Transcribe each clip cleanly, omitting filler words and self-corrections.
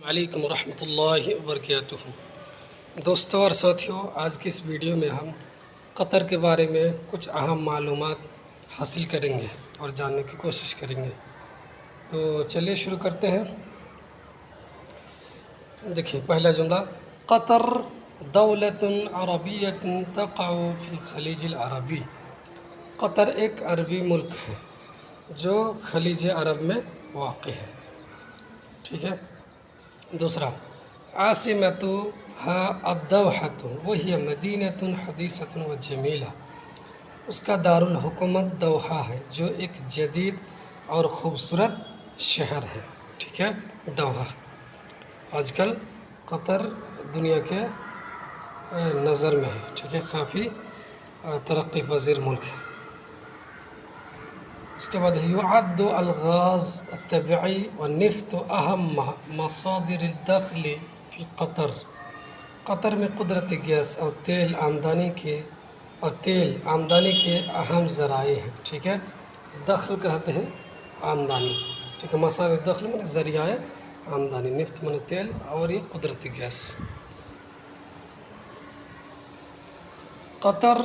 علیکم ورحمۃ اللہ وبرکاتہ۔ دوستوں اور ساتھیوں، آج کی اس ویڈیو میں ہم قطر کے بارے میں کچھ اہم معلومات حاصل کریں گے اور جاننے کی کوشش کریں گے۔ تو چلیے شروع کرتے ہیں۔ دیکھیے پہلا جملہ، قطر دولت عربیت تقع فی الخلیج العربی۔ قطر ایک عربی ملک ہے جو خلیج عرب میں واقع ہے، ٹھیک ہے۔ دوسرا، عاصمتها الدوحة وهي مدینة حدیثة وجمیلہ۔ اس کا دارالحکومت دوحہ ہے جو ایک جدید اور خوبصورت شہر ہے، ٹھیک ہے۔ دوحہ آج کل قطر دنیا کے نظر میں ہے، ٹھیک ہے، کافی ترقی پذیر ملک ہے۔ اس کے بعد یعد الغاز الطبیعی والنفط اہم مصادر الدخل فی قطر۔ قطر میں قدرتی گیس اور تیل آمدنی کے اہم ذرائع ہیں، ٹھیک ہے۔ دخل کہتے ہیں آمدنی، ٹھیک ہے۔ مصادر دخل میں ذریعہ آمدنی، نفط میں تیل اور یہ قدرتی گیس۔ قطر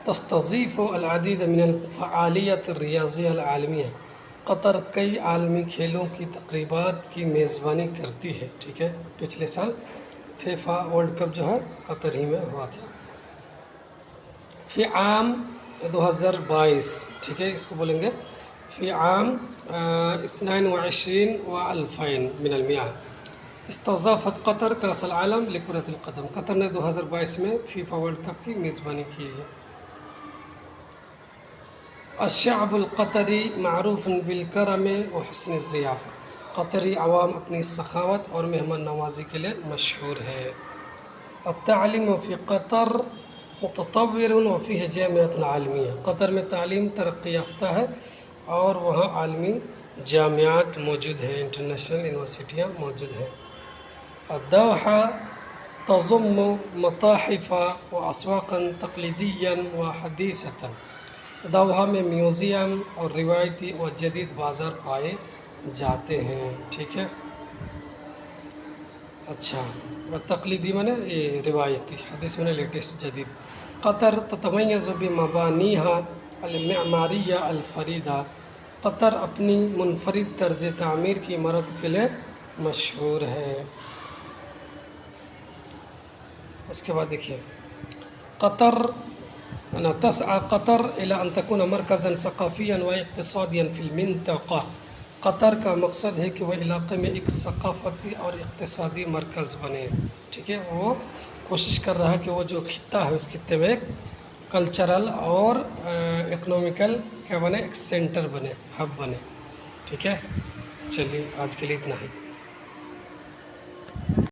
تستضیف العدید من الفعالیت الریاضیہ العالمیہ۔ قطر کئی عالمی کھیلوں کی تقریبات کی میزبانی کرتی ہے، ٹھیک ہے۔ پچھلے سال فیفا ورلڈ کپ جو ہے قطر ہی میں ہوا تھا۔ فی عام 2022، ٹھیک ہے، اس کو بولیں گے فی عام 22 و2000 من المئہ استضافت قطر کاس العالم لکرۃ القدم۔ قطر نے 2022 میں فیفا ورلڈ کپ کی میزبانی کی ہے۔ الشعب القطری معروف بالکرم وحسن الضیافہ۔ قطری عوام اپنی سخاوت اور مہمان نوازی کے لیے مشہور ہے۔ التعلیم فی قطر متطور وفیہ جامعۃ عالمیہ۔ قطر میں تعلیم ترقی یافتہ ہے اور وہاں عالمی جامعات موجود ہیں، انٹرنیشنل یونیورسٹیاں موجود ہیں۔ الدوحہ تضم متاحف واسواقا تقلیدیا وحدیثۃ۔ دوحہ میں میوزیم اور روایتی و جدید بازار پائے جاتے ہیں، ٹھیک ہے۔ اچھا، تقلیدی معنی یہ روایتی، حدیث معنی لیٹسٹ جدید۔ قطر تتمیز بمبانیہا المعماریہ الفریدہ۔ قطر اپنی منفرد طرز تعمیر کی عمارت کے لیے مشہور ہے۔ اس کے بعد دیکھیے، قطر تسعى قطر إلى أن تكون مركزا ثقافيا واقتصاديا في المنطقة۔ قطر کا مقصد ہے کہ وہ علاقے میں ایک ثقافتی اور اقتصادی مرکز بنے، ٹھیک ہے۔ وہ کوشش کر رہا ہے کہ وہ جو خطہ ہے اس خطے میں ایک کلچرل اور اکنومیکل کیا بنے، ایک سینٹر بنے، ہب بنے، ٹھیک ہے۔ چلیے آج کے لیے اتنا ہی۔